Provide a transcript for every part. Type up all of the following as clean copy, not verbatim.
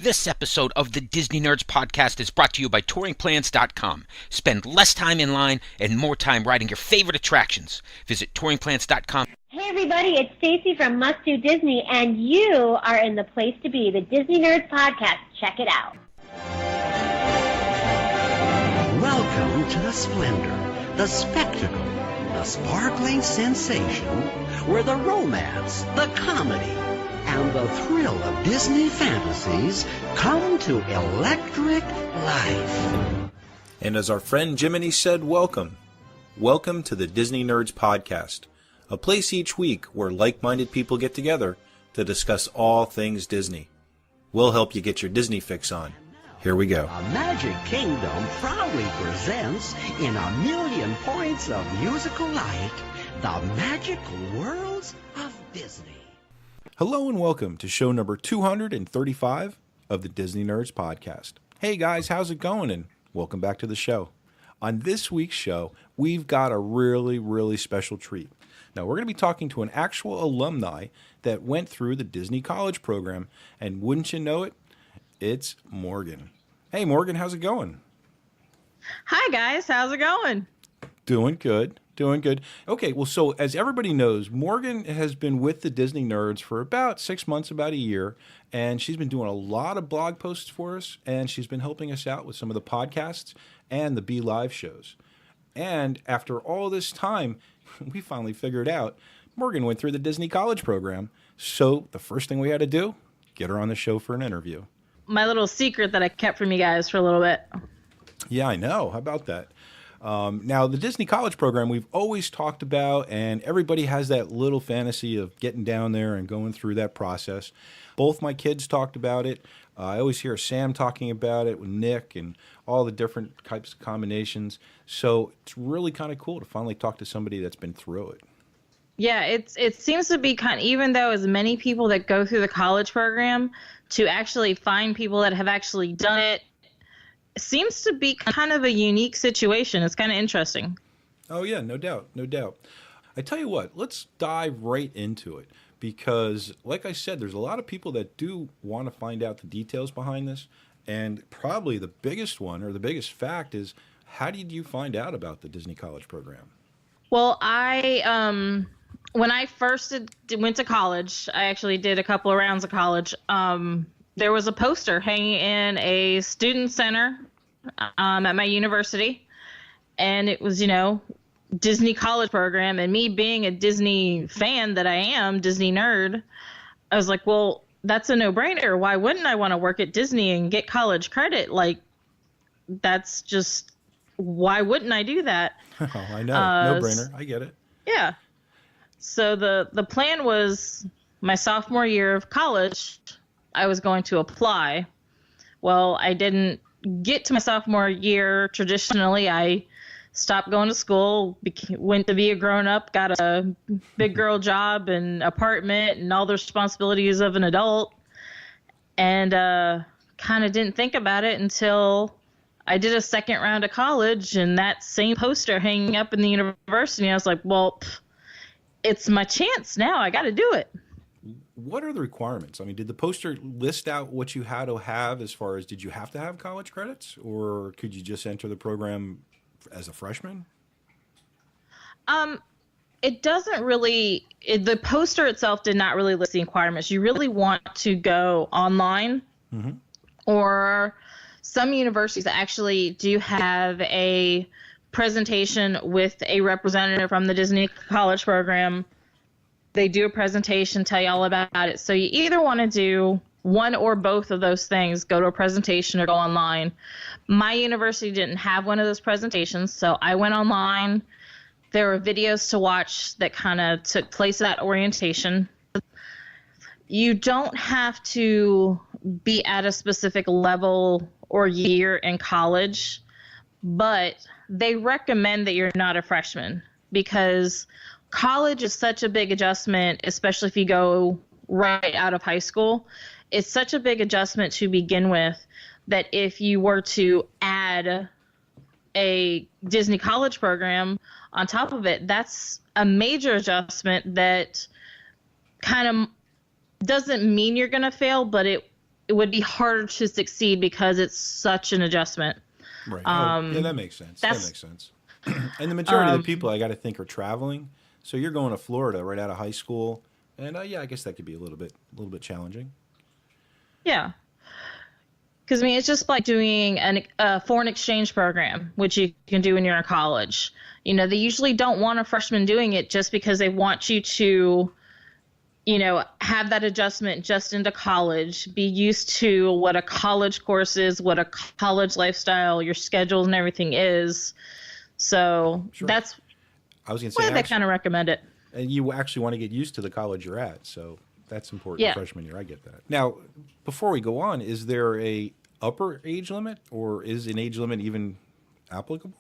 This episode of the Disney Nerds podcast is brought to you by touringplans.com. Spend less time in line and more time riding your favorite attractions. Visit touringplans.com. Hey everybody, it's Stacy from Must Do Disney, and you are in the place to be, the Disney Nerds podcast. Check it out. Welcome to the splendor, the spectacle, the sparkling sensation, where the romance, the comedy, and the thrill of Disney fantasies come to electric life. And as our friend Jiminy said, welcome. Welcome to the Disney Nerds podcast, a place each week where like-minded people get together to discuss all things Disney. We'll help you get your Disney fix on. Here we go. A Magic Kingdom proudly presents, in a million points of musical light, the magical worlds of Disney. Hello and welcome to show number 235 of the Disney Nerds podcast. Hey guys, how's it going? And welcome back to the show. On this week's show, we've got a really special treat. Now, we're going to be talking to an actual alumni that went through the Disney College program, and wouldn't you know it, it's Morgan. Hey Morgan, how's it going? Hi guys, how's it going? Doing good. Okay, well, so as everybody knows, Morgan has been with the Disney Nerds for about 6 months, about a year, and she's been doing a lot of blog posts for us, and she's been helping us out with some of the podcasts and the Be Live shows. And after all this time, we finally figured out Morgan went through the Disney College program, so the first thing we had to do, get her on the show for an interview. My little secret that I kept from you guys for a little bit. Yeah, I know. How about that? Now, the Disney College program we've always talked about, and everybody has that little fantasy of getting down there and going through that process. Both my kids talked about it. I always hear Sam talking about it with Nick and all the different types of combinations. So it's really kind of cool to finally talk to somebody that's been through it. Yeah, it seems to be even though as many people that go through the college program, to actually find people that have actually done it, seems to be kind of a unique situation. It's kind of interesting. Oh, yeah, no doubt. I tell you what, let's dive right into it because, like I said, there's a lot of people that do want to find out the details behind this, and probably the biggest one or the biggest fact is, how did you find out about the Disney College program? Well, when I first went to college, I actually did a couple of rounds of college. There was a poster hanging in a student center at my university, and it was, Disney College program. And me being a Disney fan that I am, Disney nerd, I was like, well, that's a no-brainer. Why wouldn't I want to work at Disney and get college credit? Like, that's just, why wouldn't I do that? Oh, I know, no-brainer. I get it. Yeah. So the plan was my sophomore year of college, I was going to apply. Well, I didn't get to my sophomore year. Traditionally, I stopped going to school, went to be a grown-up, got a big girl job and apartment and all the responsibilities of an adult, and kind of didn't think about it until I did a second round of college, and that same poster hanging up in the university, I was like, well, it's my chance now. I got to do it. What are the requirements? I mean, did the poster list out what you had to have as far as, did you have to have college credits, or could you just enter the program as a freshman? It doesn't really, the poster itself did not really list the requirements. You really want to go online, or some universities actually do have a presentation with a representative from the Disney College program. They do a presentation, tell you all about it. So you either want to do one or both of those things, go to a presentation or go online. My university didn't have one of those presentations, so I went online. There were videos to watch that kind of took place at orientation. You don't have to be at a specific level or year in college, but they recommend that you're not a freshman because college is such a big adjustment, especially if you go right out of high school. It's such a big adjustment to begin with that if you were to add a Disney College program on top of it, that's a major adjustment that kind of doesn't mean you're going to fail, but it would be harder to succeed because it's such an adjustment. Right. Yeah, that makes sense. That makes sense. And the majority of the people I got to think are traveling. So you're going to Florida right out of high school, and yeah, I guess that could be a little bit challenging. Yeah. Because, I mean, it's just like doing a foreign exchange program, which you can do when you're in college. You know, they usually don't want a freshman doing it just because they want you to, you know, have that adjustment just into college, be used to what a college course is, what a college lifestyle, your schedule and everything is. So that's I was going to say, why they kind of recommend it. And you actually want to get used to the college you're at, so that's important. Freshman year, I get that. Now, before we go on, is there a upper age limit, or is an age limit even applicable?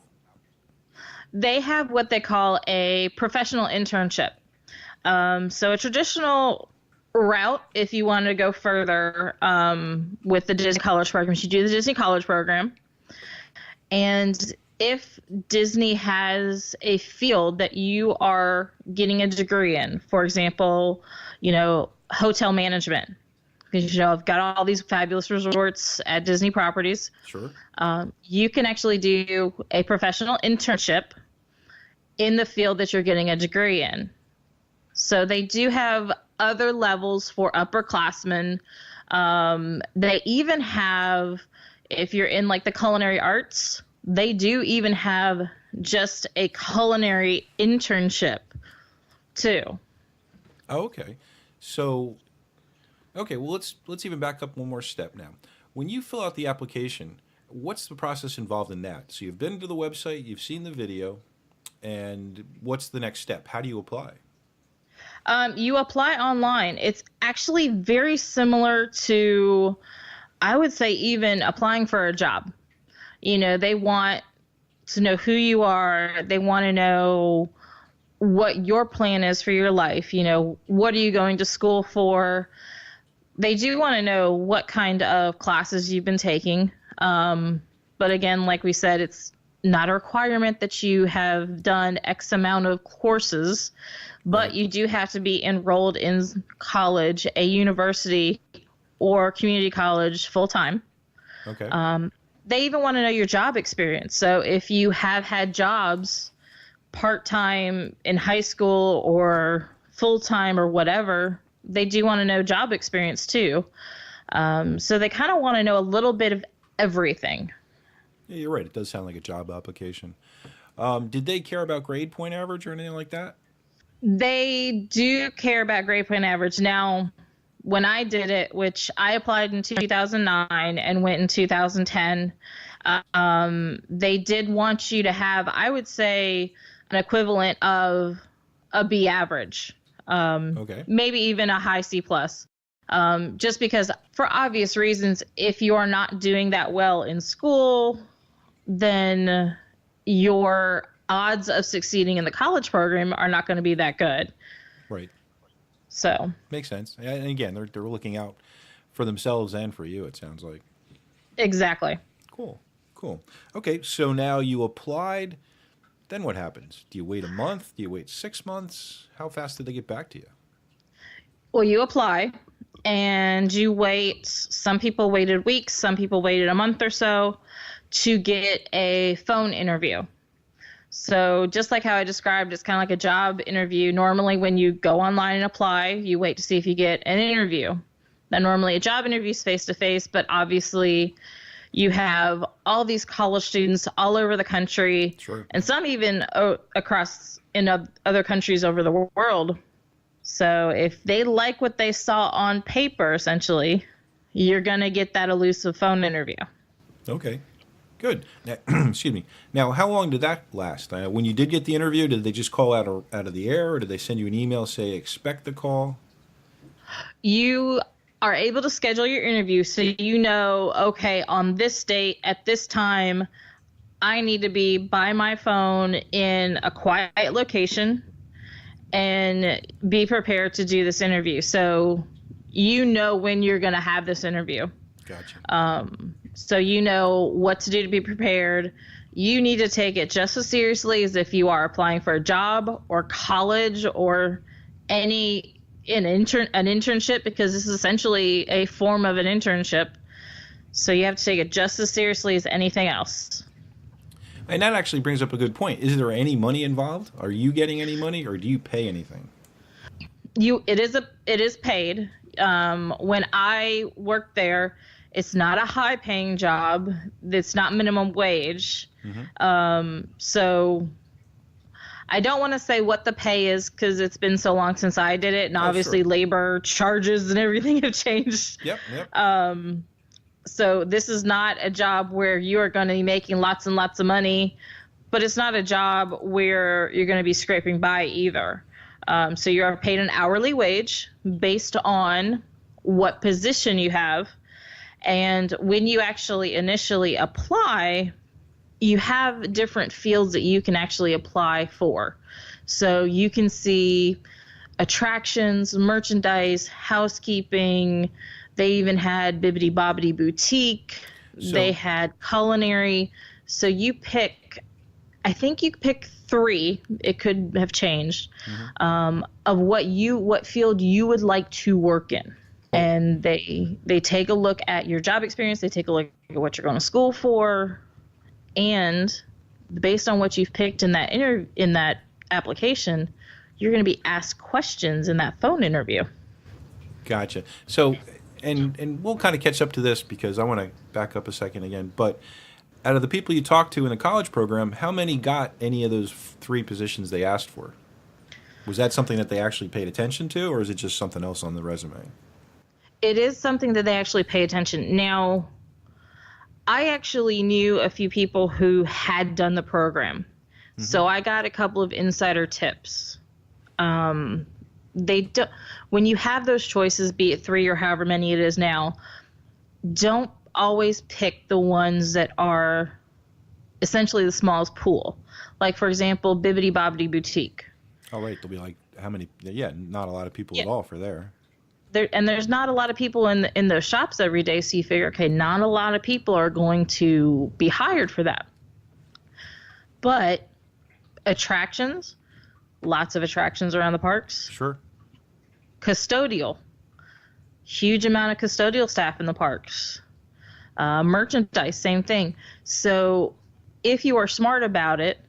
They have what they call a professional internship. So a traditional route, if you want to go further with the Disney College programs, you do the Disney College program. And if Disney has a field that you are getting a degree in, for example, you know, hotel management, because, you know, I've got all these fabulous resorts at Disney properties. Sure. You can actually do a professional internship in the field that you're getting a degree in. So they do have other levels for upperclassmen. They even have, if you're in like the culinary arts, they do even have just a culinary internship too. Oh, okay. So, okay, well, let's even back up one more step now. When you fill out the application, what's the process involved in that? So you've been to the website, you've seen the video, and what's the next step? How do you apply? You apply online. It's actually very similar to, I would say, even applying for a job. You know, they want to know who you are. They want to know what your plan is for your life. You know, what are you going to school for? They do want to know what kind of classes you've been taking. But again, like we said, it's not a requirement that you have done X amount of courses, but you do have to be enrolled in college, a university or community college full time. Okay. They even want to know your job experience. So if you have had jobs part-time in high school or full-time or whatever, they do want to know job experience too. So they kind of want to know a little bit of everything. Yeah, you're right. It does sound like a job application. Did they care about grade point average or anything like that? They do care about grade point average. Now, when I did it, which I applied in 2009 and went in 2010, they did want you to have, I would say, an equivalent of a B average. Okay. Maybe even a high C plus. Just because, for obvious reasons, if you are not doing that well in school, then your odds of succeeding in the college program are not going to be that good. Right. So makes sense. And again, they're looking out for themselves and for you, it sounds like. Exactly. Cool. Okay, so now you applied. Then what happens? Do you wait a month? Do you wait 6 months? How fast did they get back to you? Well, you apply and you wait. Some people waited weeks. Some people waited a month or so to get a phone interview. So just like how I described, it's kind of like a job interview. Normally when you go online and apply, you wait to see if you get an interview. Now, normally a job interview is face-to-face, but obviously you have all these college students all over the country, sure, and some even across in other countries over the world. So if they like what they saw on paper, essentially, you're going to get that elusive phone interview. Okay. Good. Now, excuse me. Now, how long did that last? When you did get the interview, did they just call out of the air, or did they send you an email say expect the call? You are able to schedule your interview so you know, okay, on this date at this time, I need to be by my phone in a quiet location and be prepared to do this interview. So you know when you're going to have this interview. Gotcha. So you know what to do to be prepared. You need to take it just as seriously as if you are applying for a job or college or any an internship, because this is essentially a form of an internship. So you have to take it just as seriously as anything else. And that actually brings up a good point. Is there any money involved? Are you getting any money, or do you pay anything? It is paid. When I worked there, it's not a high paying job. It's not minimum wage. So I don't want to say what the pay is because it's been so long since I did it, and obviously sure. labor charges and everything have changed. Yep. So this is not a job where you are going to be making lots and lots of money, but it's not a job where you're going to be scraping by either. So you are paid an hourly wage based on what position you have. And when you actually initially apply, you have different fields that you can actually apply for. So you can see attractions, merchandise, housekeeping. They even had Bibbidi Bobbidi Boutique. They had culinary. So you pick, I think you pick 3. It could have changed, of what field you would like to work in. And they take a look at your job experience. They take a look at what you're going to school for. And based on what you've picked in that application, you're going to be asked questions in that phone interview. Gotcha. So, and we'll kind of catch up to this because I want to back up a second again. But out of the people you talked to in the college program, how many got any of those 3 positions they asked for? Was that something that they actually paid attention to, or is it just something else on the resume? It is something that they actually pay attention. Now, I actually knew a few people who had done the program. So I got a couple of insider tips. When you have those choices, be it 3 or however many it is now, don't always pick the ones that are essentially the smallest pool. Like, for example, Bibbidi Bobbidi Boutique. Oh, right. There'll be like how many? Yeah, not a lot of people at all for there. There's not a lot of people in those shops every day, so you figure, okay, not a lot of people are going to be hired for that. But attractions, lots of attractions around the parks. Sure. Custodial, huge amount of custodial staff in the parks. Merchandise, same thing. So if you are smart about it,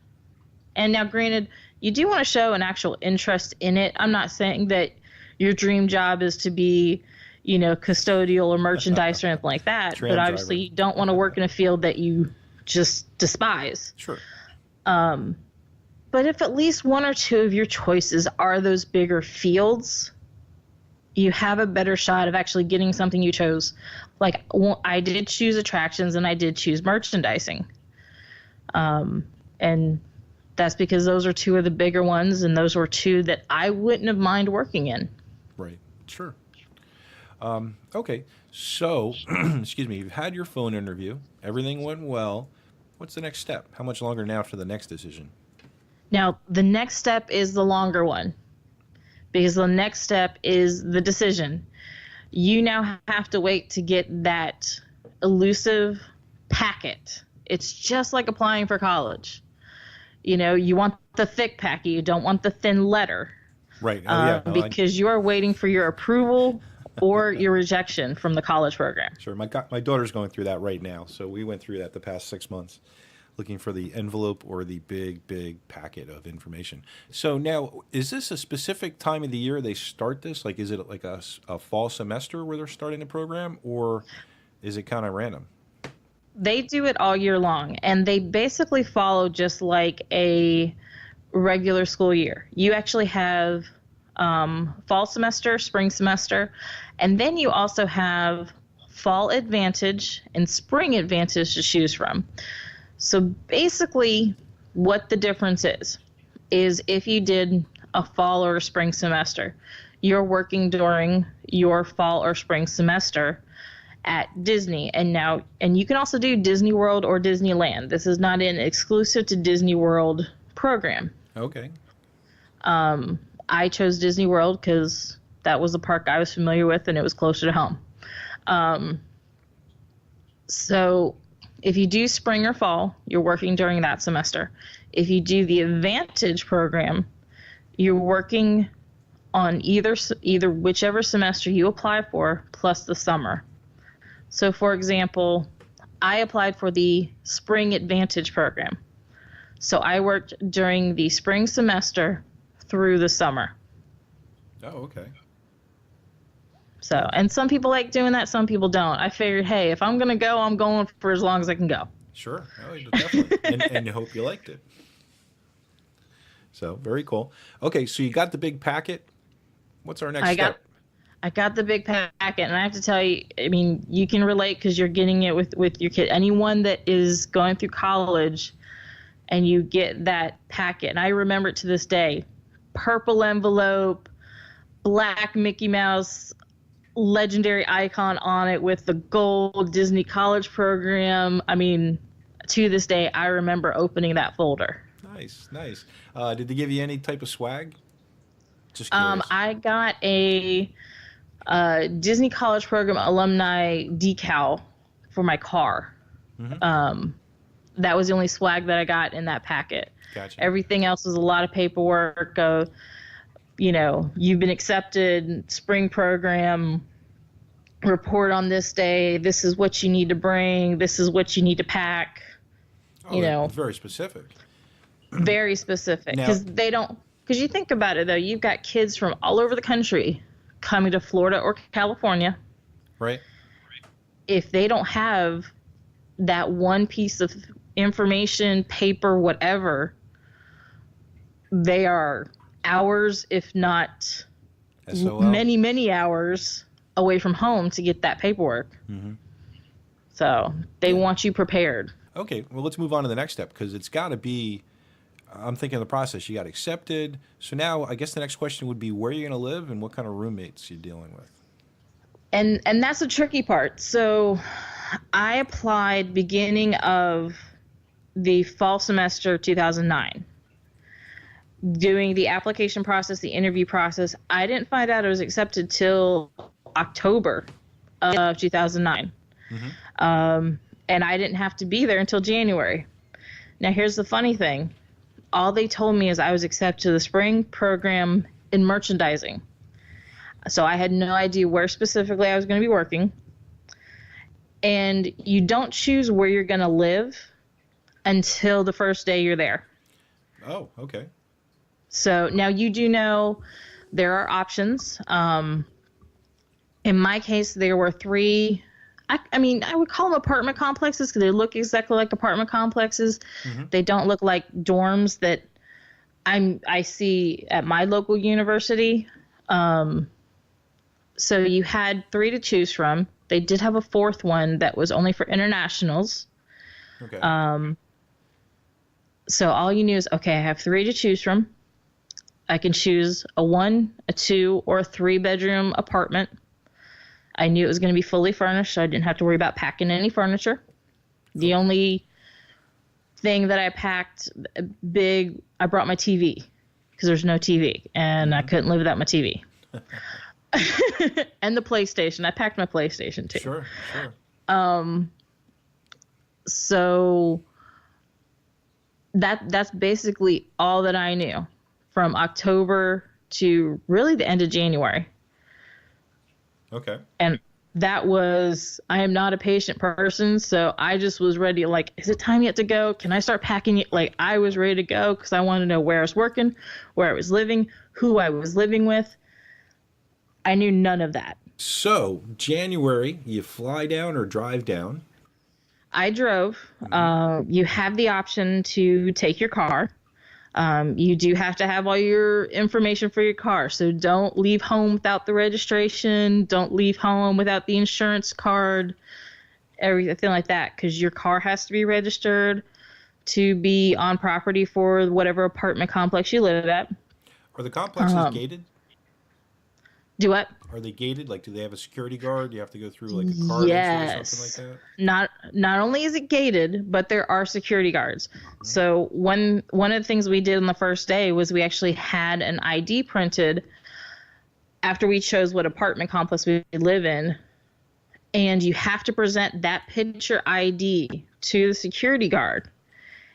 and now granted, you do want to show an actual interest in it. I'm not saying that your dream job is to be, custodial or merchandise or anything like that. But obviously you don't want to work in a field that you just despise. Sure. But if at least 1 or 2 of your choices are those bigger fields, you have a better shot of actually getting something you chose. Like, I did choose attractions and I did choose merchandising. And that's because those are 2 of the bigger ones, and those were 2 that I wouldn't have mind working in. Right. Sure. Okay. So, excuse me, you've had your phone interview. Everything went well. What's the next step? How much longer now for the next decision? Now, the next step is the longer one, because the next step is the decision. You now have to wait to get that elusive packet. It's just like applying for college. You want the thick packet. You don't want the thin letter. Right. Because you are waiting for your approval or your rejection from the college program. Sure. My daughter's going through that right now. So we went through that the past 6 months, looking for the envelope or the big packet of information. So now, is this a specific time of the year they start this? Like, is it like a fall semester where they're starting the program, or is it kind of random? They do it all year long, and they basically follow just like a regular school year. You actually have fall semester, spring semester, and then you also have fall advantage and spring advantage to choose from. So basically what the difference is if you did a fall or a spring semester, you're working during your fall or spring semester at Disney. And you can also do Disney World or Disneyland. This is not an exclusive to Disney World program. Okay. I chose Disney World because that was the park I was familiar with and it was closer to home. So if you do spring or fall, you're working during that semester. If you do the Advantage program, you're working on either whichever semester you apply for, plus the summer. So, for example, I applied for the Spring Advantage program. So I worked during the spring semester through the summer. Oh, okay. So, and some people like doing that, some people don't. I figured, hey, if I'm going to go, I'm going for as long as I can go. Sure. Oh, definitely. and you hope you liked it. So, very cool. Okay, so you got the big packet. What's our next step? I got the big packet, and I have to tell you, I mean, you can relate because you're getting it with your kid. Anyone that is going through college and you get that packet, and I remember it to this day, purple envelope, black Mickey Mouse legendary icon on it with the gold Disney College program. I mean, to this day, I remember opening that folder. Nice, nice. Did they give you any type of swag? Just curious. I got a Disney College Program alumni decal for my car. Mm-hmm. That was the only swag that I got in that packet. Gotcha. Everything else was a lot of paperwork. You've been accepted, spring program, report on this day. This is what you need to bring. This is what you need to pack. Very specific. Very specific. Because because you think about it, though, you've got kids from all over the country coming to Florida or California. Right. If they don't have that one piece of information, paper, whatever, they are hours, if not SOL. many, many hours away from home to get that paperwork. Mm-hmm. So they want you prepared. Okay, well, let's move on to the next step because it's got to be, I'm thinking of the process. You got accepted. So now I guess the next question would be where you're going to live and what kind of roommates you're dealing with. And that's the tricky part. So I applied beginning of the fall semester 2009. Doing the application process, the interview process, I didn't find out I was accepted till October of 2009. Mm-hmm. And I didn't have to be there until January. Now, here's the funny thing. All they told me is I was accepted to the spring program in merchandising. So I had no idea where specifically I was going to be working. And you don't choose where you're going to live until the first day you're there. Oh, okay. So now you do know there are options. In my case, there were 3. I would call them apartment complexes because they look exactly like apartment complexes. Mm-hmm. They don't look like dorms that I see at my local university. So you had 3 to choose from. They did have a 4th one that was only for internationals. Okay. So all you knew is, okay, I have 3 to choose from. I can choose a 1, a 2, or a 3-bedroom apartment. I knew it was going to be fully furnished, so I didn't have to worry about packing any furniture. The only thing that I packed big, I brought my TV because there's no TV, and I couldn't live without my TV. And the PlayStation. I packed my PlayStation too. Sure. So that's basically all that I knew from October to really the end of January. Okay. And that was, I am not a patient person, so I just was ready, like, is it time yet to go? Can I start packing it? Like, I was ready to go because I wanted to know where I was working, where I was living, who I was living with. I knew none of that. So, January, you fly down or drive down? I drove. You have the option to take your car. You do have to have all your information for your car. So don't leave home without the registration. Don't leave home without the insurance card, everything like that, because your car has to be registered to be on property for whatever apartment complex you live at. Are the complexes gated? Do what? Are they gated? Like, do they have a security guard? Do you have to go through like a card entry or something like that? Not only is it gated, but there are security guards. Mm-hmm. So one of the things we did on the first day was we actually had an ID printed after we chose what apartment complex we live in, and you have to present that picture ID to the security guard.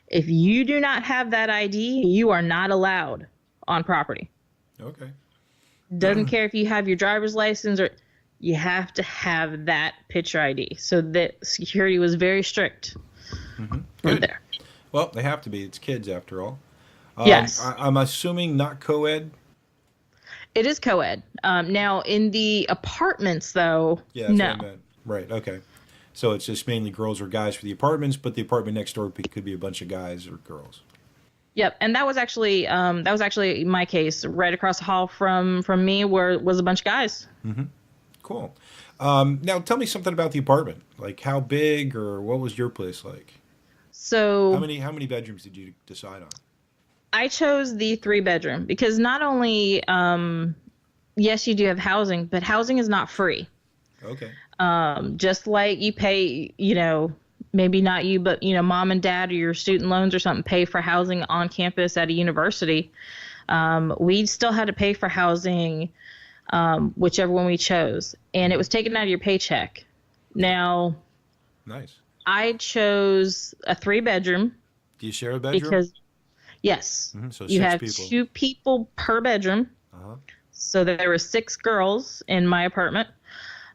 If you do not have that ID, you are not allowed on property. Okay. Doesn't care if you have your driver's license, or you have to have that picture ID. So that security was very strict Good. there. Well, they have to be. It's kids after all. Yes. I'm assuming not co-ed. It is co-ed. Now, in the apartments, though, Yeah, that's no. what I meant. Right. Okay. So it's just mainly girls or guys for the apartments, but the apartment next door could be a bunch of guys or girls. Yep, and that was actually my case. Right across the hall from me was a bunch of guys. Cool. Now tell me something about the apartment. Like how big, or what was your place like? So How many bedrooms did you decide on? I chose the 3-bedroom because not only yes, you do have housing, but housing is not free. Okay. Just like you pay, maybe not you, but mom and dad or your student loans or something pay for housing on campus at a university. We still had to pay for housing, whichever one we chose, and it was taken out of your paycheck. Now, Nice. I chose a 3-bedroom Do you share a bedroom? because yes, So you 6 have people. 2 people per bedroom. Uh-huh. So there were 6 girls in my apartment.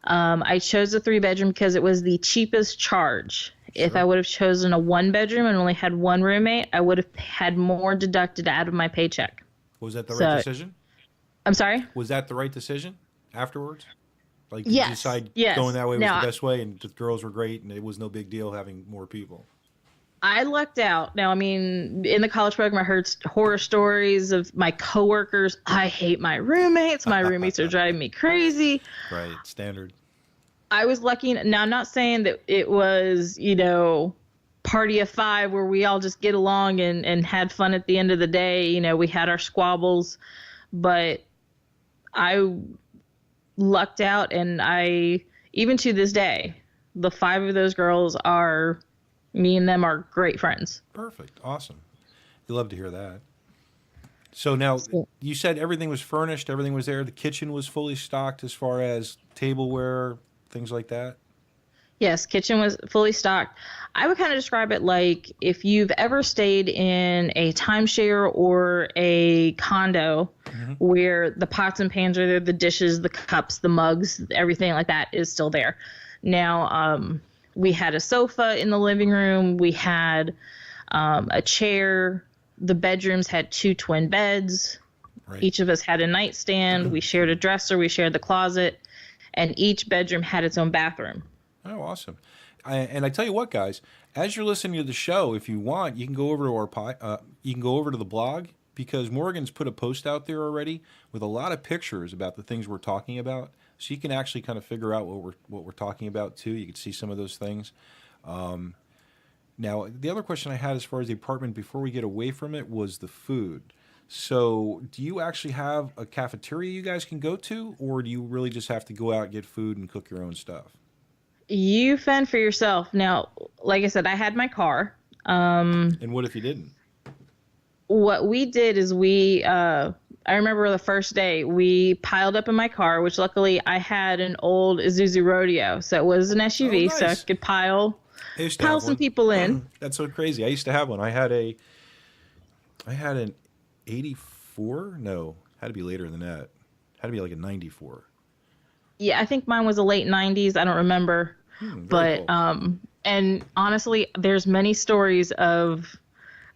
I chose a 3-bedroom because it was the cheapest charge. If I would have chosen a 1-bedroom and only had 1 roommate, I would have had more deducted out of my paycheck. Was that the So- right decision? I'm sorry? Was that the right decision afterwards? Like, did Yes, you decide yes. going that way was Now, the best way, and the girls were great, and it was no big deal having more people? I lucked out. Now, I mean, in the college program, I heard horror stories of my coworkers. I hate my roommates. My roommates are driving me crazy. Right, standard. I was lucky. Now, I'm not saying that it was, party of 5 where we all just get along and had fun at the end of the day. We had our squabbles, but I lucked out, and even to this day, the 5 of those girls me and them are great friends. Perfect. Awesome. You love to hear that. So now, you said everything was furnished, everything was there. The kitchen was fully stocked as far as tableware, things like that? Yes, kitchen was fully stocked. I would kind of describe it like if you've ever stayed in a timeshare or a condo where the pots and pans are there, the dishes, the cups, the mugs, everything like that is still there. Now, we had a sofa in the living room. We had a chair. The bedrooms had 2 twin beds. Right. Each of us had a nightstand. We shared a dresser. We shared the closet. And each bedroom had its own bathroom. Oh, awesome. And I tell you what, guys, as you're listening to the show, if you want, you can go over to you can go over to the blog, because Morgan's put a post out there already with a lot of pictures about the things we're talking about. So you can actually kind of figure out what we're talking about too. You can see some of those things. Now, the other question I had as far as the apartment before we get away from it was the food. So do you actually have a cafeteria you guys can go to, or do you really just have to go out and get food and cook your own stuff? You fend for yourself. Now, like I said, I had my car. And what if you didn't? What we did is I remember the first day we piled up in my car, which luckily I had an old Isuzu Rodeo. So it was an SUV, Oh, so I nice. could pile I used to have some one. people in. That's so crazy. I used to have one. I had an 84. No, had to be later than that. Had to be like a 94. Yeah, I think mine was the late 90s. I don't remember. Very But cool. and honestly, there's many stories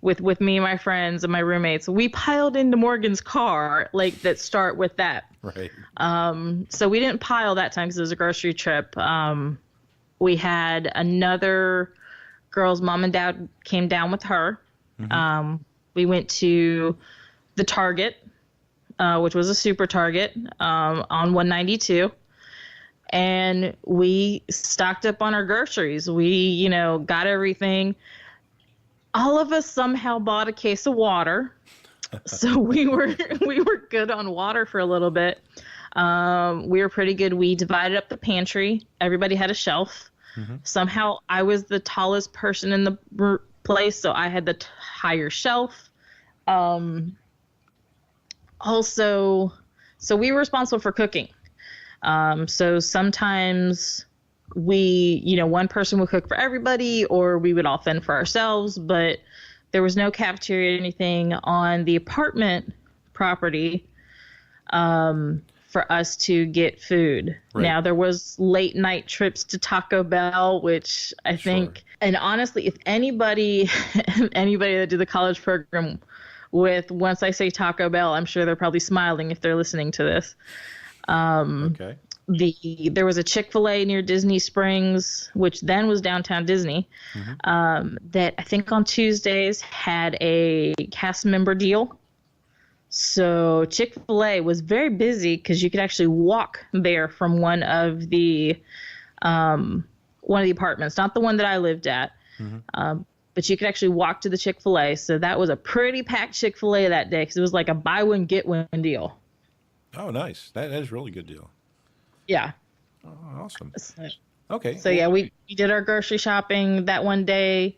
with me and my friends and my roommates. We piled into Morgan's car that start with that. Right. So we didn't pile that time because it was a grocery trip. We had another girl's mom and dad came down with her. We went to the Target, which was a super Target on 192. And we stocked up on our groceries. We, got everything. All of us somehow bought a case of water. So we were good on water for a little bit. We were pretty good. We divided up the pantry. Everybody had a shelf. Somehow I was the tallest person in the place, so I had the higher shelf. Also, so we were responsible for cooking. So sometimes we, one person would cook for everybody, or we would all fend for ourselves, but there was no cafeteria or anything on the apartment property. for us to get food. Right. Now, there was late night trips to Taco Bell, which I think, and honestly, if anybody that did the college program with, once I say Taco Bell, I'm sure they're probably smiling if they're listening to this. Okay. There was a Chick-fil-A near Disney Springs, which then was downtown Disney, that I think on Tuesdays had a cast member deal. So Chick-fil-A was very busy because you could actually walk there from one of the apartments, not the one that I lived at, but you could actually walk to the Chick-fil-A. So that was a pretty packed Chick-fil-A that day because it was like a buy one, get one deal. Oh, nice. That is a really good deal. Yeah. Oh, awesome. Okay. So yeah, we did our grocery shopping that one day,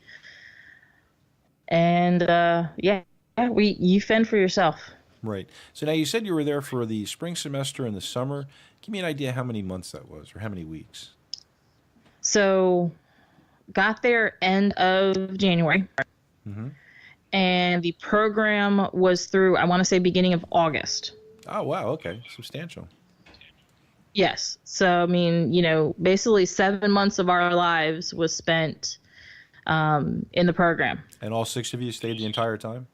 and you fend for yourself. Right. So now you said you were there for the spring semester and the summer. Give me an idea how many months that was or how many weeks. So got there end of January, and the program was through, I want to say, beginning of August. Oh, wow. Okay. Substantial. Yes. So, I mean, basically 7 months of our lives was spent in the program. And all 6 of you stayed the entire time?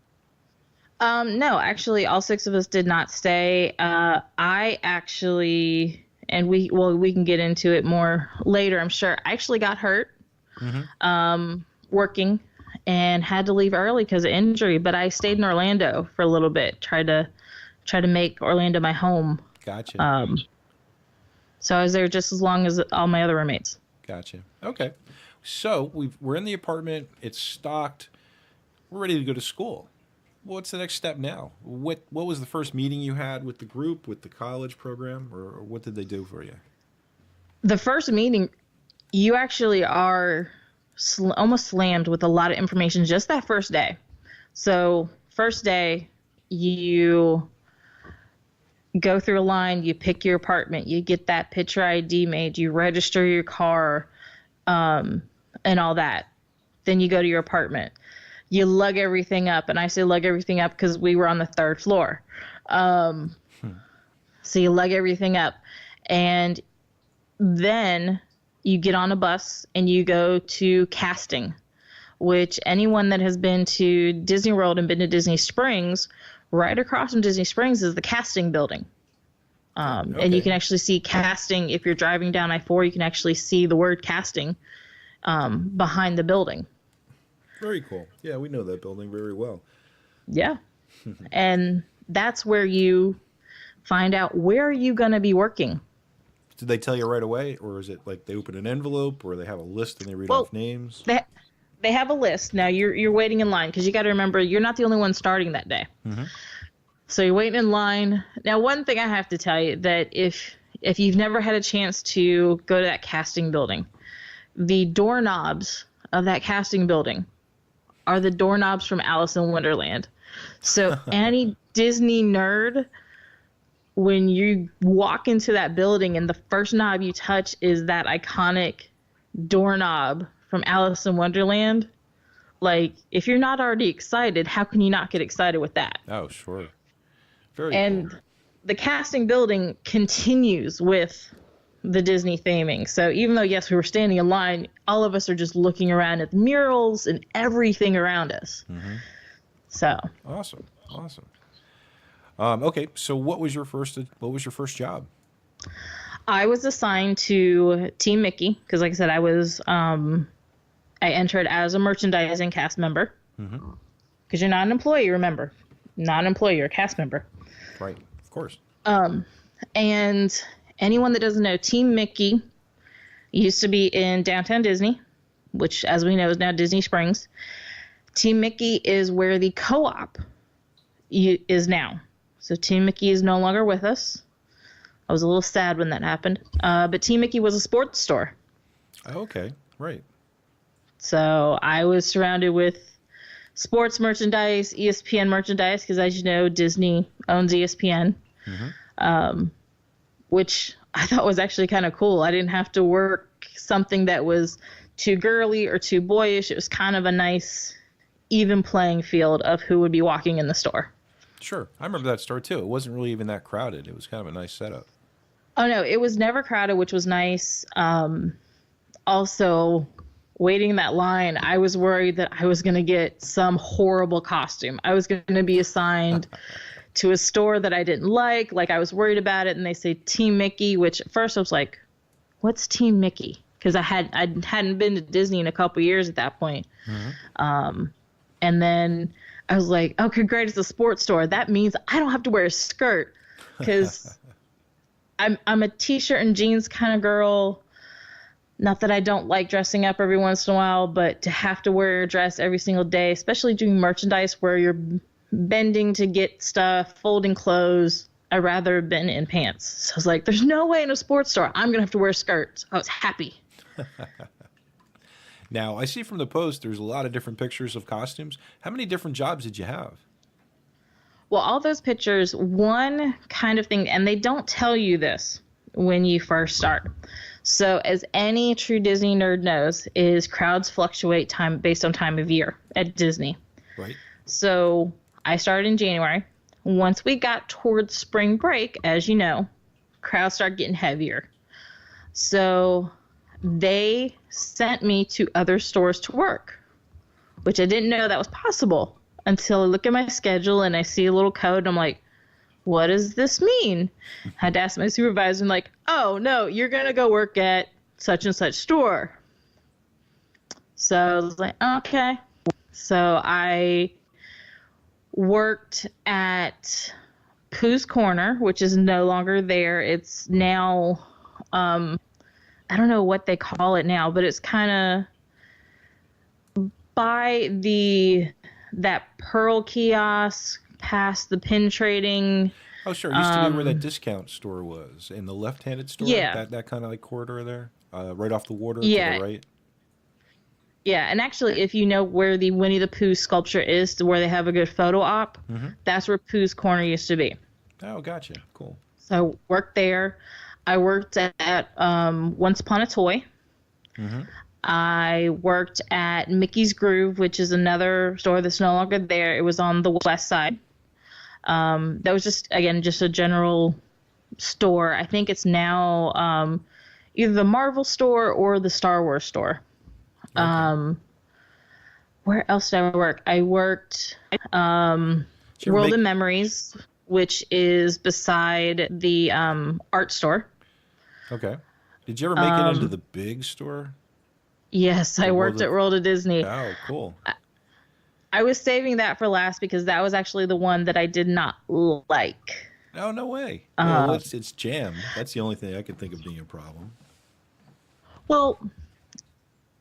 No, actually, all 6 of us did not stay. I actually, and we can get into it more later, I'm sure. I actually got hurt working and had to leave early because of injury. But I stayed in Orlando for a little bit, tried to make Orlando my home. Gotcha. So I was there just as long as all my other roommates. Gotcha. Okay. So we're in the apartment. It's stocked. We're ready to go to school. What's the next step now? What was the first meeting you had with the group, with the college program, or what did they do for you? The first meeting, you actually are almost slammed with a lot of information just that first day. So first day, you go through a line, you pick your apartment, you get that picture ID made, you register your car, and all that. Then you go to your apartment. You lug everything up, and I say lug everything up because we were on the 3rd floor. So you lug everything up, and then you get on a bus and you go to casting, which anyone that has been to Disney World and been to Disney Springs, right across from Disney Springs is the casting building. And you can actually see casting. If you're driving down I-4, you can actually see the word casting behind the building. Very cool. Yeah, we know that building very well. Yeah. And that's where you find out where are you going to be working. Did they tell you right away, or is it like they open an envelope, or they have a list and they read off names? They have a list. Now you're waiting in line because you got to remember you're not the only one starting that day. So you're waiting in line. Now, one thing I have to tell you that if you've never had a chance to go to that casting building, the doorknobs of that casting building are the doorknobs from Alice in Wonderland. So any Disney nerd, when you walk into that building and the first knob you touch is that iconic doorknob from Alice in Wonderland, like, if you're not already excited, how can you not get excited with that? Oh, sure. Very And cool. The casting building continues with the Disney theming. So even though, yes, we were standing in line, all of us are just looking around at the murals and everything around us. So Awesome. Okay, so what was your first job? I was assigned to Team Mickey because, like I said, I entered as a merchandising cast member because you're not an employee, remember. Not an employee, you're a cast member. Right, of course. And anyone that doesn't know, Team Mickey used to be in downtown Disney, which, as we know, is now Disney Springs. Team Mickey is where the co-op is now. So Team Mickey is no longer with us. I was a little sad when that happened. But Team Mickey was a sports store. Okay, right. So I was surrounded with sports merchandise, ESPN merchandise, because as you know, Disney owns ESPN, which I thought was actually kind of cool. I didn't have to work something that was too girly or too boyish. It was kind of a nice, even playing field of who would be walking in the store. Sure. I remember that store too. It wasn't really even that crowded. It was kind of a nice setup. Oh no, it was never crowded, which was nice. Also, waiting in that line, I was worried that I was going to get some horrible costume. I was going to be assigned to a store that I didn't like. Like, I was worried about it, and they say Team Mickey, which at first I was like, what's Team Mickey? Because I hadn't been to Disney in a couple years at that point. And then I was like, okay, great, it's a sports store. That means I don't have to wear a skirt, because I'm a t-shirt and jeans kind of girl. Not that I don't like dressing up every once in a while, but to have to wear a dress every single day, especially doing merchandise where you're bending to get stuff, folding clothes, I'd rather have been in pants. So I was like, there's no way in a sports store I'm going to have to wear skirts. I was happy. Now, I see from the post there's a lot of different pictures of costumes. How many different jobs did you have? Well, all those pictures, one kind of thing, and they don't tell you this when you first start. So as any true Disney nerd knows, is crowds fluctuate time based on time of year at Disney. Right. So I started in January. Once we got towards spring break, as you know, crowds start getting heavier. So they sent me to other stores to work, which I didn't know that was possible until I look at my schedule and I see a little code and I'm like, what does this mean? I had to ask my supervisor, and like, oh, no, you're going to go work at such and such store. So I was like, okay. So I worked at Pooh's Corner, which is no longer there. It's now, I don't know what they call it now, but it's kind of by that Pearl kiosk past the pin trading. Oh, sure. It used to be where that discount store was, in the left-handed store. Yeah. That kind of like corridor there, right off the water to Yeah. the right. Yeah, and actually, if you know where the Winnie the Pooh sculpture is, to where they have a good photo op, that's where Pooh's Corner used to be. Oh, gotcha. Cool. So I worked there. I worked at Once Upon a Toy. I worked at Mickey's Groove, which is another store that's no longer there. It was on the west side. That was just a general store. I think it's now either the Marvel store or the Star Wars store. Okay. Where else did I work? I worked World of Memories, which is beside the art store. Okay. Did you ever make it into the big store? Yes, I worked at World of Disney. Oh, cool. I was saving that for last because that was actually the one that I did not like. Oh, no way. Well, it's jammed. That's the only thing I could think of being a problem. Well,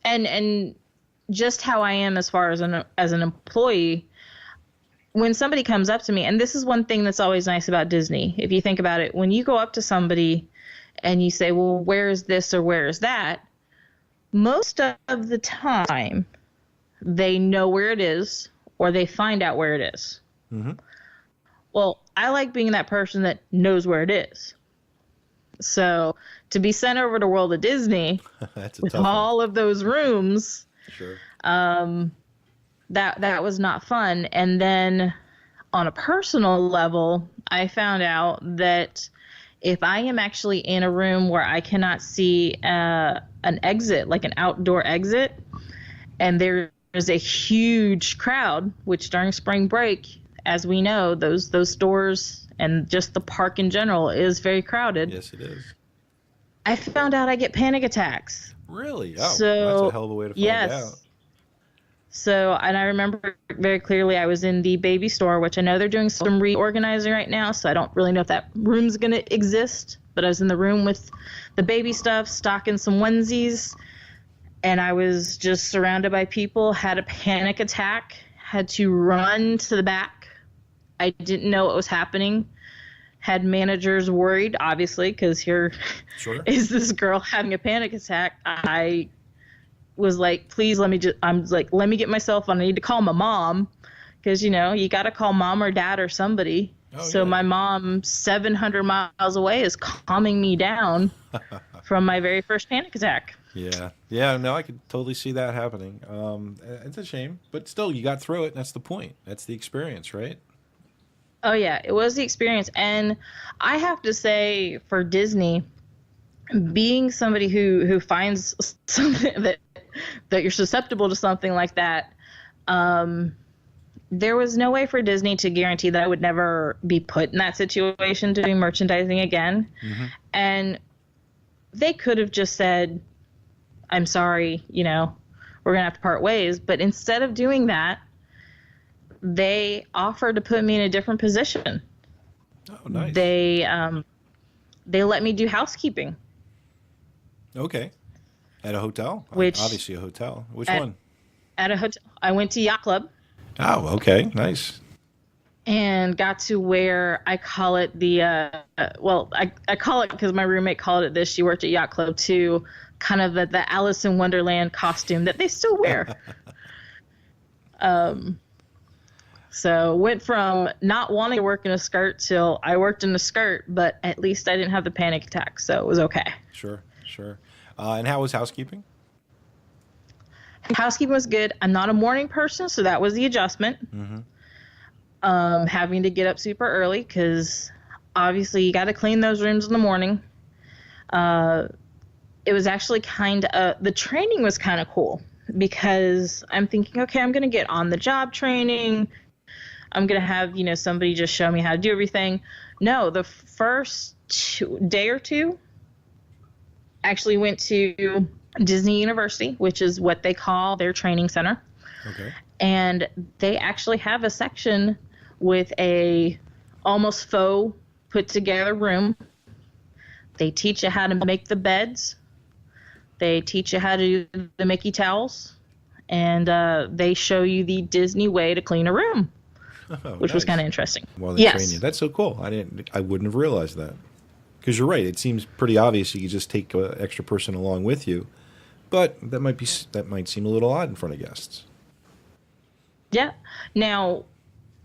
and just how I am as far as an employee, when somebody comes up to me, and this is one thing that's always nice about Disney, if you think about it, when you go up to somebody and you say, well, where is this or where is that? Most of the time, they know where it is or they find out where it is. Well, I like being that person that knows where it is. So to be sent over to World of Disney with all of those rooms, sure. that was not fun. And then on a personal level, I found out that if I am actually in a room where I cannot see an exit, like an outdoor exit, and there's a huge crowd, which during spring break, as we know, those stores and just the park in general is very crowded. Yes, it is. I found out I get panic attacks. Really? Oh, So, that's a hell of a way to find out. So, and I remember very clearly I was in the baby store, which I know they're doing some reorganizing right now, so I don't really know if that room's going to exist. But I was in the room with the baby stuff, stocking some onesies, and I was just surrounded by people, had a panic attack, had to run to the back. I didn't know what was happening. Had managers worried, obviously, because here is this girl having a panic attack. I was like, please let me get myself on. I need to call my mom because, you got to call mom or dad or somebody. So my mom, 700 miles away, is calming me down from my very first panic attack. Yeah. Yeah, no, I could totally see that happening. It's a shame, but still, you got through it, and that's the point. That's the experience, right? Oh yeah, it was the experience. And I have to say, for Disney, being somebody who finds something that you're susceptible to something like that, there was no way for Disney to guarantee that I would never be put in that situation to do merchandising again. And they could have just said, I'm sorry, we're going to have to part ways. But instead of doing that, they offered to put me in a different position. Oh, nice. They let me do housekeeping. Okay. At a hotel? Which, obviously a hotel. Which one? At a hotel. I went to Yacht Club. Oh, okay. Nice. And got to wear, I call it the, I call it, because my roommate called it this, she worked at Yacht Club too, kind of the Alice in Wonderland costume that they still wear. So went from not wanting to work in a skirt till I worked in a skirt, but at least I didn't have the panic attack, so it was okay. Sure. And how was housekeeping? Housekeeping was good. I'm not a morning person, so that was the adjustment. Having to get up super early because obviously you got to clean those rooms in the morning. It was actually the training was kind of cool because I'm thinking, okay, I'm going to get on the job training. I'm going to have, somebody just show me how to do everything. No, the first day or two actually went to Disney University, which is what they call their training center. Okay. And they actually have a section with a almost faux put together room. They teach you how to make the beds. They teach you how to do the Mickey towels. And they show you the Disney way to clean a room, which was kind of interesting. While they train you. That's so cool. I wouldn't have realized that. Because you're right. It seems pretty obvious you could just take an extra person along with you. But that might seem a little odd in front of guests. Yeah. Now,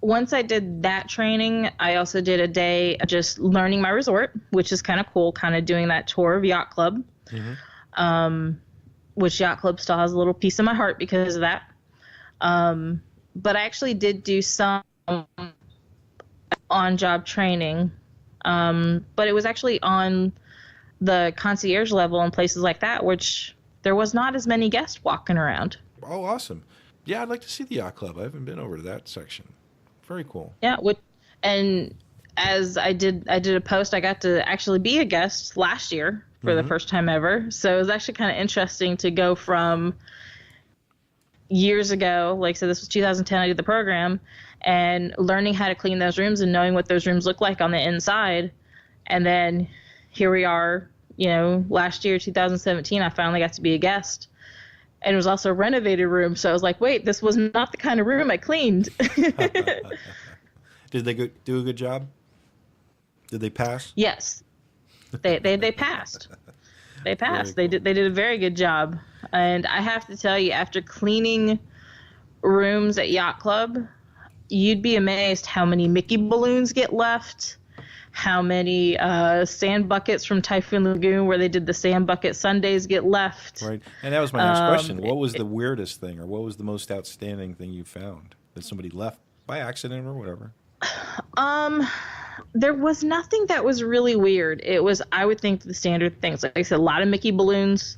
once I did that training, I also did a day of just learning my resort, which is kind of cool, kind of doing that tour of Yacht Club, which Yacht Club still has a little piece of my heart because of that. But I actually did do some on-job training, but it was actually on the concierge level and places like that, which there was not as many guests walking around. Oh, awesome. Yeah, I'd like to see the Yacht Club. I haven't been over to that section. Very cool. Yeah, and as I did a post, I got to actually be a guest last year for the first time ever. So it was actually kind of interesting to go from years ago, like I said, this was 2010, I did the program, and learning how to clean those rooms and knowing what those rooms look like on the inside. And then here we are, last year, 2017, I finally got to be a guest. And it was also a renovated room. So I was like, wait, this was not the kind of room I cleaned. Did they do a good job? Did they pass? Yes. They passed. They passed. Cool. They did a very good job. And I have to tell you, after cleaning rooms at Yacht Club, you'd be amazed how many Mickey balloons get left, how many sand buckets from Typhoon Lagoon where they did the sand bucket Sundays get left. Right. And that was my next question. What was the weirdest thing, or what was the most outstanding thing you found that somebody left by accident or whatever? There was nothing that was really weird. It was, I would think, the standard things. Like I said, a lot of Mickey balloons.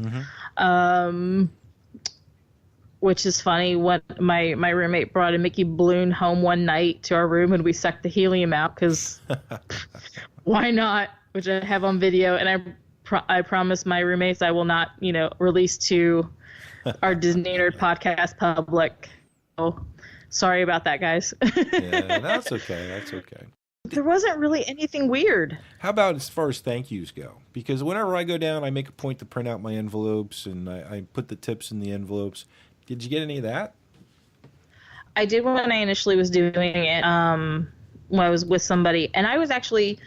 Which is funny. What my roommate brought a Mickey balloon home one night to our room, and we sucked the helium out because why not? Which I have on video, and I promise my roommates I will not, release to our Disney Nerd podcast public. So sorry about that, guys. Yeah, that's okay. That's okay. There wasn't really anything weird. How about as far as thank yous go? Because whenever I go down, I make a point to print out my envelopes, and I put the tips in the envelopes. Did you get any of that? I did when I initially was doing it, when I was with somebody. And I was actually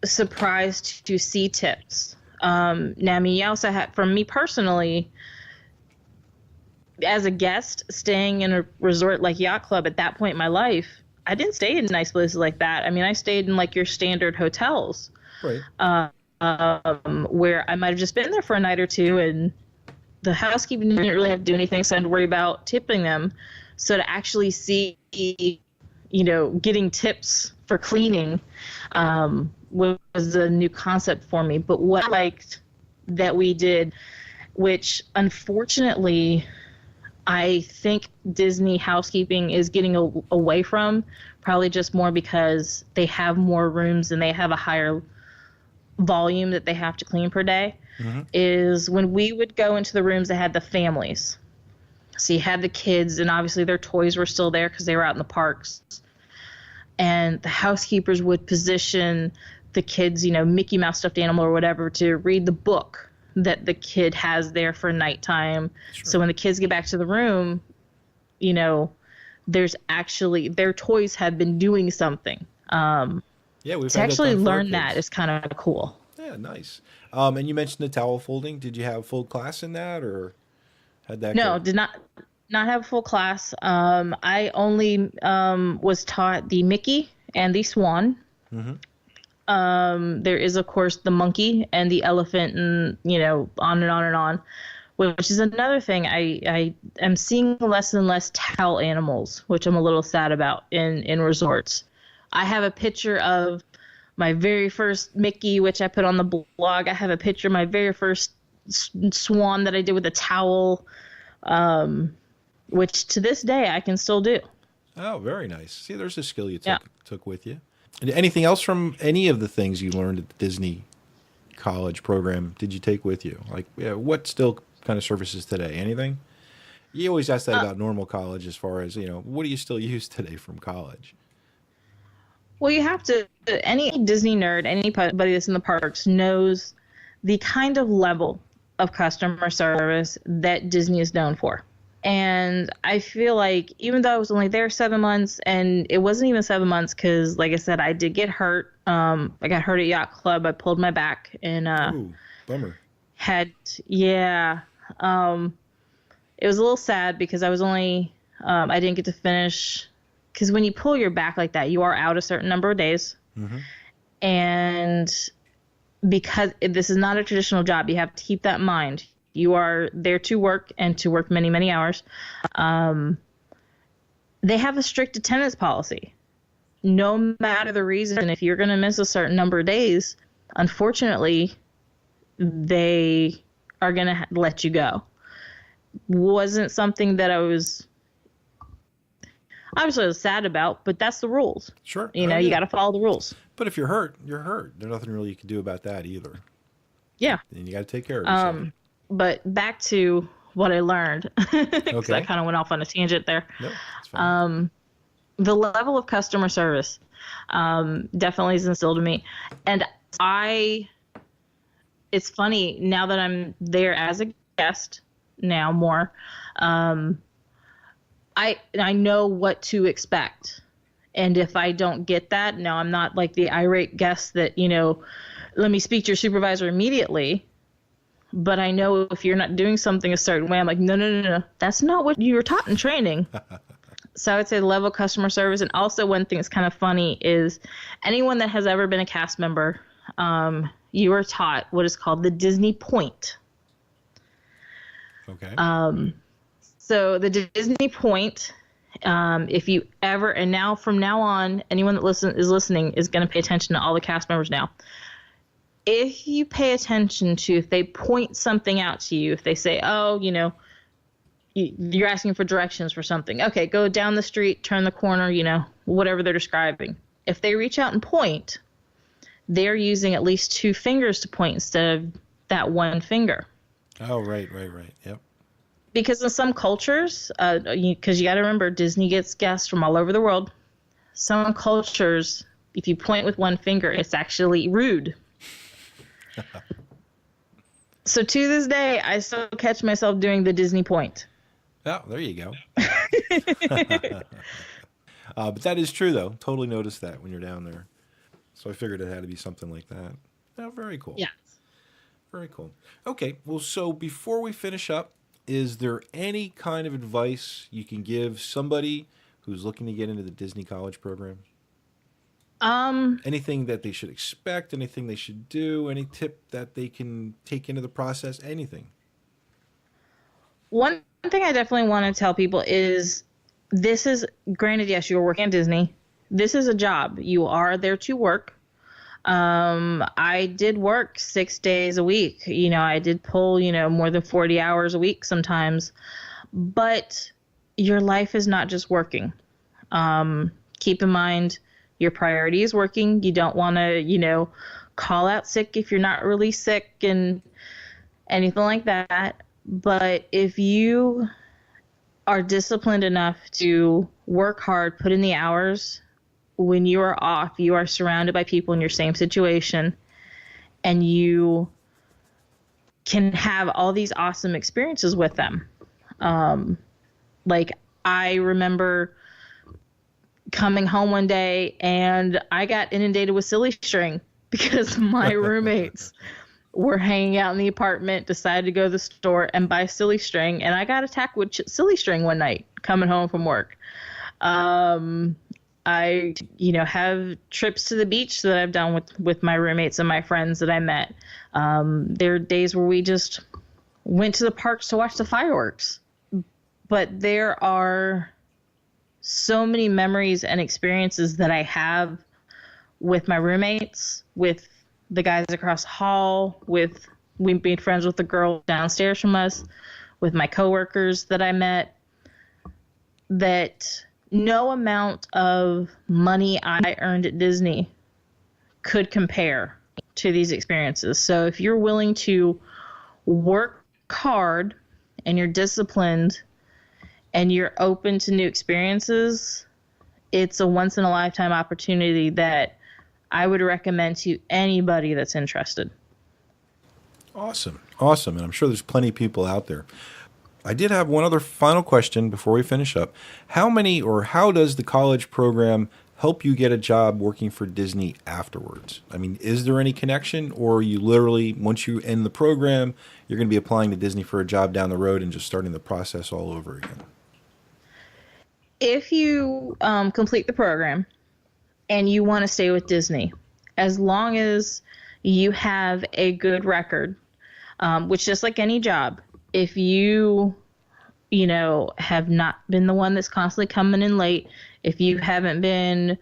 surprised to see tips. Now, I mean, you also had, for me personally, as a guest staying in a resort like Yacht Club at that point in my life, I didn't stay in nice places like that. I mean, I stayed in like your standard hotels, right? Where I might have just been there for a night or two, and the housekeeping didn't really have to do anything, so I had to worry about tipping them. So to actually see, getting tips for cleaning was a new concept for me. But what I liked that we did, which unfortunately I think Disney housekeeping is getting away from, probably just more because they have more rooms and they have a higher volume that they have to clean per day, is when we would go into the rooms that had the families. So you had the kids, and obviously their toys were still there because they were out in the parks. And the housekeepers would position the kids, Mickey Mouse stuffed animal or whatever, to read the book that the kid has there for nighttime. Sure. So when the kids get back to the room, there's actually their toys have been doing something. We've to actually learn that is kind of cool. Yeah, nice. And you mentioned the towel folding. Did you have full class in that, or had that? No, did not have a full class. I only was taught the Mickey and the Swan. There is, of course, the monkey and the elephant, and on and on and on, which is another thing. I am seeing less and less towel animals, which I'm a little sad about in resorts. I have a picture of my very first Mickey, which I put on the blog. I have a picture of my very first Swan that I did with a towel, which to this day I can still do. Oh, very nice. See, there's a skill you took with you. Anything else from any of the things you learned at the Disney College program did you take with you? Like, what still kind of services today? Anything? You always ask that about normal college, as far as, what do you still use today from college? Well, you have to, any Disney nerd, anybody that's in the parks knows the kind of level of customer service that Disney is known for. And I feel like even though I was only there 7 months, and it wasn't even 7 months because, like I said, I did get hurt. I got hurt at Yacht Club. I pulled my back and bummer. It was a little sad because I was only I didn't get to finish, because when you pull your back like that, you are out a certain number of days. And because this is not a traditional job, you have to keep that in mind. You are there to work, and to work many, many hours. They have a strict attendance policy. No matter the reason, if you're going to miss a certain number of days, unfortunately, they are going to let you go. Wasn't something that I was sad about, but that's the rules. Sure. You got to follow the rules. But if you're hurt, you're hurt. There's nothing really you can do about that either. Yeah. And you got to take care of yourself. But back to what I learned, because I kind of went off on a tangent there. No, it's fine. The level of customer service definitely is instilled in me. And it's funny, now that I'm there as a guest now more, I know what to expect. And if I don't get that, no, I'm not like the irate guest that, let me speak to your supervisor immediately. But I know if you're not doing something a certain way, I'm like, no. That's not what you were taught in training. So I would say the level of customer service. And also one thing that's kind of funny is anyone that has ever been a cast member, you are taught what is called the Disney Point. Okay. So the Disney Point, if you ever, and now from now on, anyone that is listening is going to pay attention to all the cast members now. If you pay attention to, if they point something out to you, if they say, you're asking for directions for something. Okay, go down the street, turn the corner, whatever they're describing. If they reach out and point, they're using at least 2 fingers to point instead of that 1 finger. Oh, right. Yep. Because in some cultures, because you got to remember, Disney gets guests from all over the world. Some cultures, if you point with 1 finger, it's actually rude. So to this day, I still catch myself doing the Disney Point. Oh, there you go. But that is true, though. Totally noticed that when you're down there. So I figured it had to be something like that. Oh, very cool. Yeah. Very cool. Okay, well, so before we finish up, is there any kind of advice you can give somebody who's looking to get into the Disney College program? Anything that they should expect, anything they should do, any tip that they can take into the process, anything? One thing I definitely want to tell people is this is, granted, yes, you're working at Disney, this is a job. You are there to work. I did work 6 days a week. I did pull, more than 40 hours a week sometimes. But your life is not just working. Keep in mind your priority is working. You don't want to, call out sick if you're not really sick and anything like that. But if you are disciplined enough to work hard, put in the hours, when you are off, you are surrounded by people in your same situation, and you can have all these awesome experiences with them. Like I remember coming home one day and I got inundated with silly string because my roommates were hanging out in the apartment, decided to go to the store and buy silly string, and I got attacked with silly string one night coming home from work. I, have trips to the beach that I've done with my roommates and my friends that I met. There are days where we just went to the parks to watch the fireworks. But there are so many memories and experiences that I have with my roommates, with the guys across the hall, with we made friends with the girl downstairs from us, with my coworkers that I met, that no amount of money I earned at Disney could compare to these experiences. So if you're willing to work hard and you're disciplined and you're open to new experiences, it's a once in a lifetime opportunity that I would recommend to anybody that's interested. Awesome. And I'm sure there's plenty of people out there. I did have one other final question before we finish up. How does the college program help you get a job working for Disney afterwards? I mean, is there any connection, or you literally, once you end the program, you're going to be applying to Disney for a job down the road and just starting the process all over again? If you complete the program and you want to stay with Disney, as long as you have a good record, which just like any job, if you have not been the one that's constantly coming in late, if you haven't been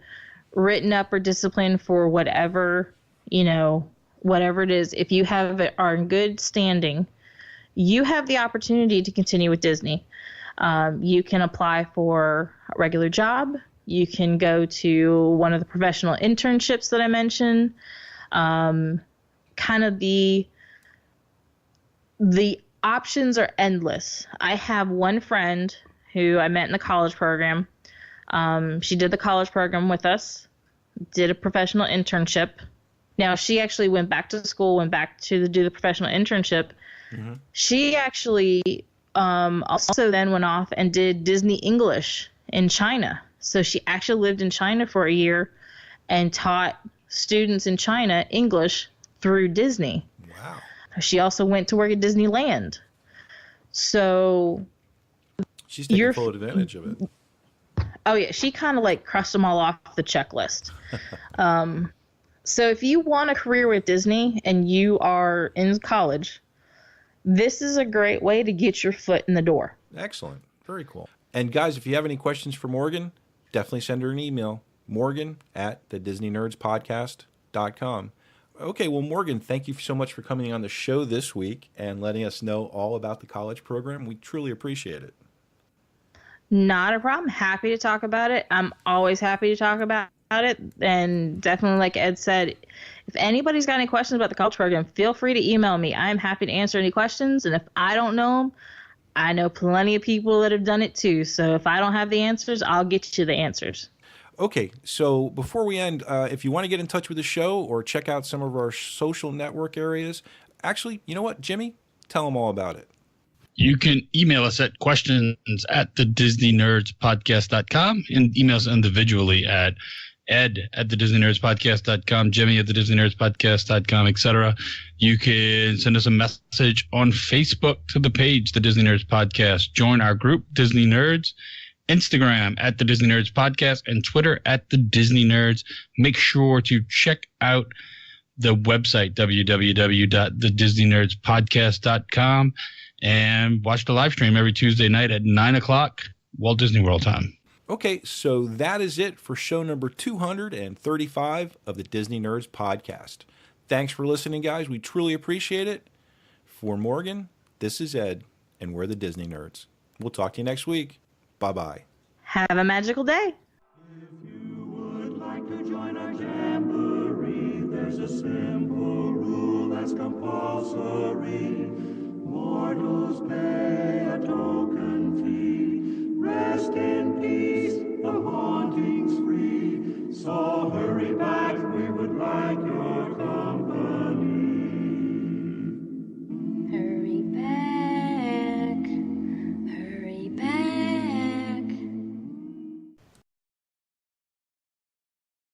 written up or disciplined for whatever it is, if you are in good standing, you have the opportunity to continue with Disney. You can apply for a regular job. You can go to one of the professional internships that I mentioned. Kind of the options are endless. I have one friend who I met in the college program. She did the college program with us, did a professional internship. Now, she actually went back to school, to do the professional internship. Mm-hmm. She actually also then went off and did Disney English in China. So she actually lived in China for a year and taught students in China English through Disney. Wow. She also went to work at Disneyland. So she's taking full advantage of it. Oh, yeah. She kind of like crossed them all off the checklist. So if you want a career with Disney and you are in college, this is a great way to get your foot in the door. Excellent. Very cool. And guys, if you have any questions for Morgan, definitely send her an email, morgan@thedisneynerdspodcast.com. Okay, well, Morgan, thank you so much for coming on the show this week and letting us know all about the college program. We truly appreciate it. Not a problem. Happy to talk about it. I'm always happy to talk about it. And definitely, like Ed said, if anybody's got any questions about the college program, feel free to email me. I'm happy to answer any questions. And if I don't know them, I know plenty of people that have done it too. So if I don't have the answers, I'll get you the answers. Okay, so before we end, if you want to get in touch with the show or check out some of our social network areas, actually, you know what, Jimmy? Tell them all about it. You can email us at questions@thedisneynerdspodcast.com and email us individually at ed@thedisneynerdspodcast.com, jimmy@thedisneynerdspodcast.com, etc. You can send us a message on Facebook to the page, The Disney Nerds Podcast. Join our group, Disney Nerds. Instagram @The Disney Nerds Podcast and Twitter @The Disney Nerds. Make sure to check out the website, www.thedisneynerdspodcast.com, and watch the live stream every Tuesday night at 9 o'clock Walt Disney World time. Okay, so that is it for show number 235 of the Disney Nerds podcast. Thanks for listening, guys. We truly appreciate it. For Morgan, this is Ed, and we're the Disney Nerds. We'll talk to you next week. Bye-bye. Have a magical day. If you would like to join our jamboree, there's a simple rule that's compulsory.